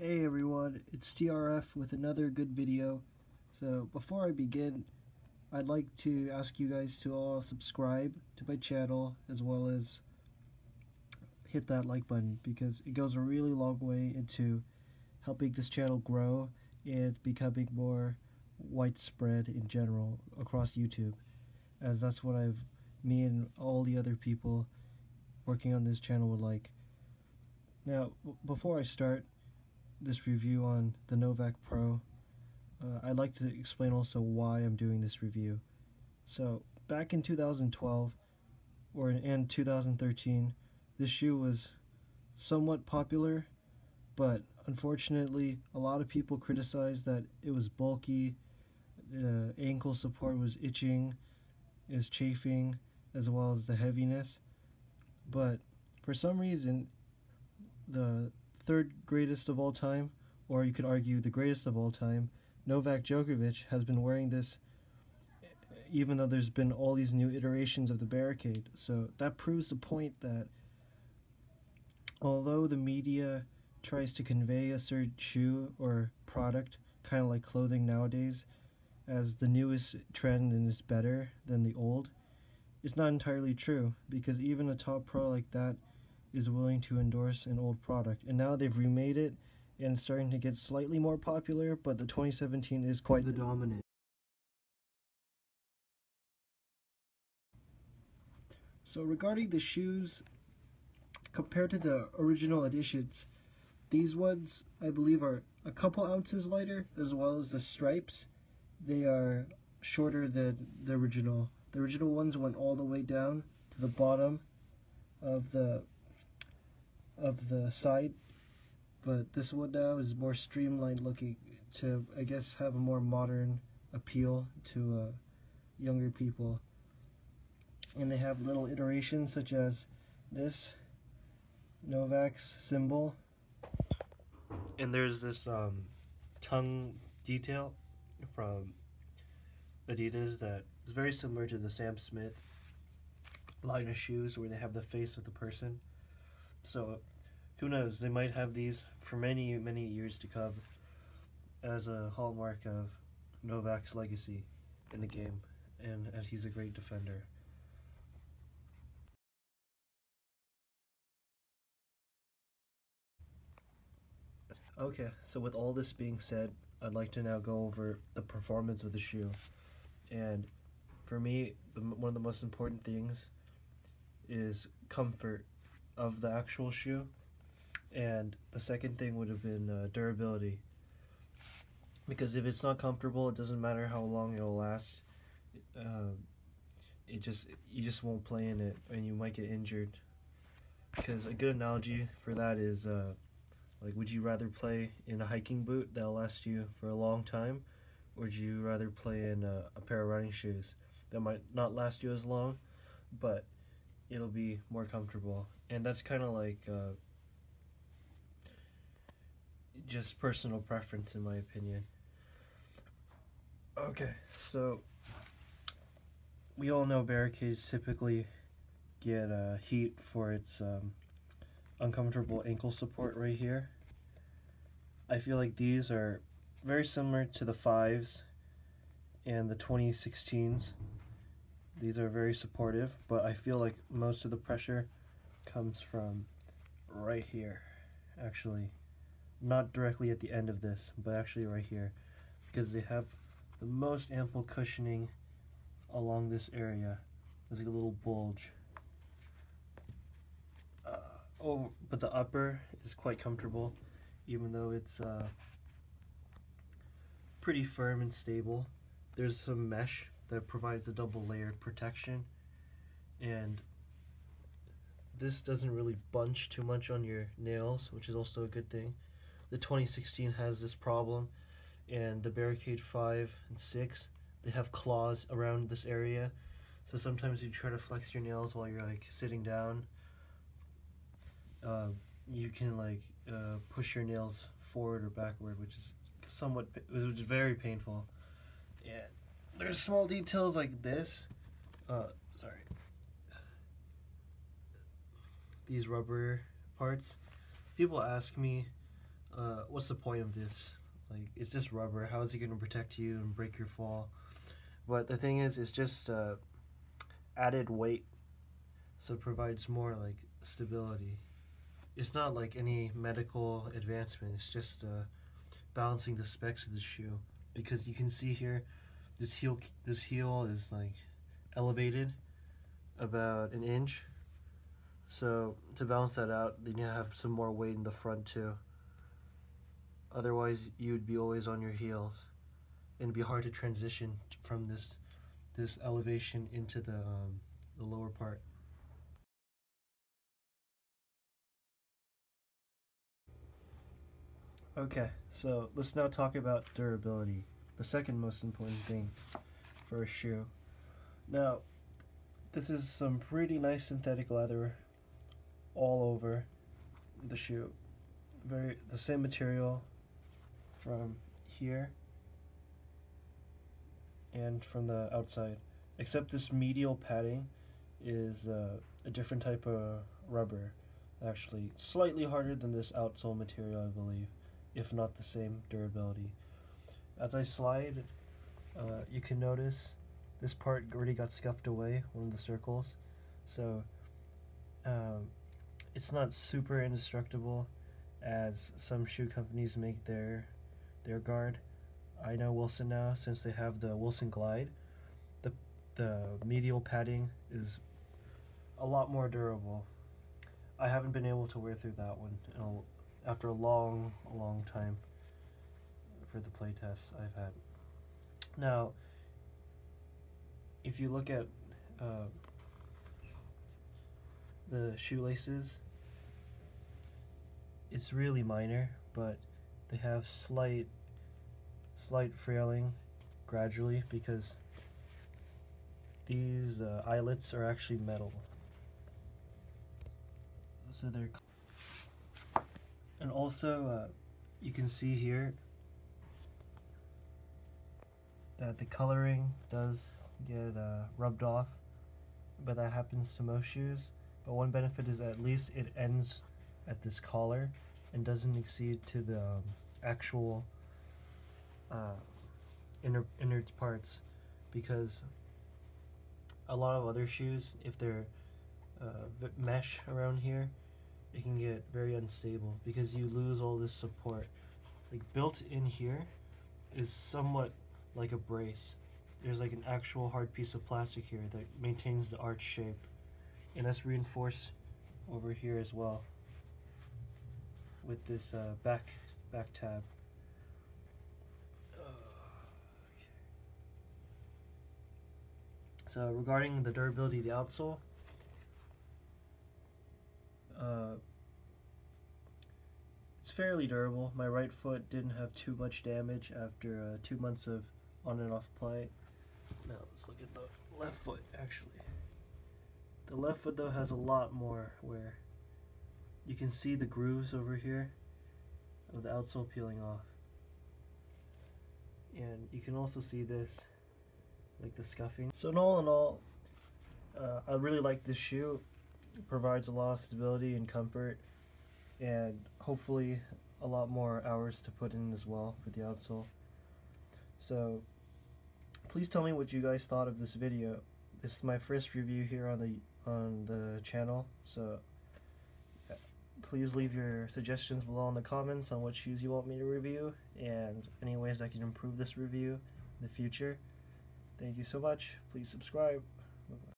Hey everyone, it's TRF with another good video. So before I begin, I'd like to ask you guys to all subscribe to my channel as well as hit that like button because it goes a really long way into helping this channel grow and becoming more widespread in general across YouTube, as that's what me and all the other people working on this channel would like. Now, before I start this review on the Novak Pro, I'd like to explain also why I'm doing this review. So back in 2012 and 2013, this shoe was somewhat popular, but unfortunately a lot of people criticized that it was bulky, ankle support was itching, is chafing, as well as the heaviness. But for some reason, the third greatest of all time, or you could argue the greatest of all time, Novak Djokovic, has been wearing this even though there's been all these new iterations of the Barricade. So that proves the point that although the media tries to convey a certain shoe or product, kind of like clothing nowadays, as the newest trend and is better than the old, it's not entirely true, because even a top pro like that is willing to endorse an old product. And now they've remade it and it's starting to get slightly more popular, but the 2017 is quite the dominant. So regarding the shoes, compared to the original editions, these ones I believe are a couple ounces lighter, as well as the stripes. They are shorter than the original. The original ones went all the way down to the bottom of the side, but this one now is more streamlined looking to, I guess, have a more modern appeal to younger people. And they have little iterations such as this Novak's symbol, and there's this tongue detail from Adidas that is very similar to the Sam Smith line of shoes where they have the face of the person. So who knows, they might have these for many years to come as a hallmark of Novak's legacy in the game, and he's a great defender. Okay, so with all this being said, I'd like to now go over the performance of the shoe. And for me, one of the most important things is comfort of the actual shoe. And the second thing would have been durability. Because if it's not comfortable, it doesn't matter how long it'll last. You just won't play in it, and you might get injured. Because a good analogy for that is like, would you rather play in a hiking boot that'll last you for a long time, or would you rather play in a pair of running shoes that might not last you as long, but it'll be more comfortable? And that's kind of like just personal preference, in my opinion. Okay, so we all know Barricades typically get heat for its uncomfortable ankle support right here. I feel like these are very similar to the 5s and the 2016s. These are very supportive, but I feel like most of the pressure comes from right here. Actually, not directly at the end of this, but actually right here, because they have the most ample cushioning along this area. There's like a little bulge. But the upper is quite comfortable, even though it's pretty firm and stable. There's some mesh that provides a double layered protection, and this doesn't really bunch too much on your nails, which is also a good thing. The 2016 has this problem, and the Barricade 5 and 6, they have claws around this area, so sometimes you try to flex your nails while you're like sitting down. You can like push your nails forward or backward, which is very painful. And there's small details like this. Sorry. These rubber parts. People ask me what's the point of this? Like, it's just rubber. How is it going to protect you and break your fall? But the thing is, it's just added weight, so it provides more like stability. It's not like any medical advancement. It's just balancing the specs of the shoe, because you can see here, this heel is like elevated about an inch. So to balance that out, then you have some more weight in the front too. Otherwise, you'd be always on your heels, and it'd be hard to transition from this elevation into the lower part. Okay, so let's now talk about durability, the second most important thing for a shoe. Now, this is some pretty nice synthetic leather all over the shoe. The same material from here and from the outside, except this medial padding is a different type of rubber, actually slightly harder than this outsole material, I believe, if not the same durability. As I slide, you can notice this part already got scuffed away, one of the circles, so it's not super indestructible as some shoe companies make their guard. I know Wilson now, since they have the Wilson Glide. The medial padding is a lot more durable. I haven't been able to wear through that one after a long time for the play tests I've had. Now, if you look at the shoelaces, it's really minor, but they have slight frailing gradually, because these eyelets are actually metal. So they're, and also you can see here that the coloring does get rubbed off, but that happens to most shoes. But one benefit is at least it ends at this collar and doesn't exceed to the actual inner parts, because a lot of other shoes, if they're mesh around here, it can get very unstable because you lose all this support. Like, built in here is somewhat like a brace. There's like an actual hard piece of plastic here that maintains the arch shape, and that's reinforced over here as well with this back tab. So regarding the durability of the outsole, it's fairly durable. My right foot didn't have too much damage after 2 months of on and off play. Now let's look at the left foot. Actually, the left foot though has a lot more wear. You can see the grooves over here of the outsole peeling off, and you can also see this, like the scuffing. So in all, I really like this shoe. It provides a lot of stability and comfort, and hopefully a lot more hours to put in as well for the outsole. So please tell me what you guys thought of this video. This is my first review here on the channel, so please leave your suggestions below in the comments on what shoes you want me to review and any ways I can improve this review in the future. Thank you so much. Please subscribe. Bye-bye.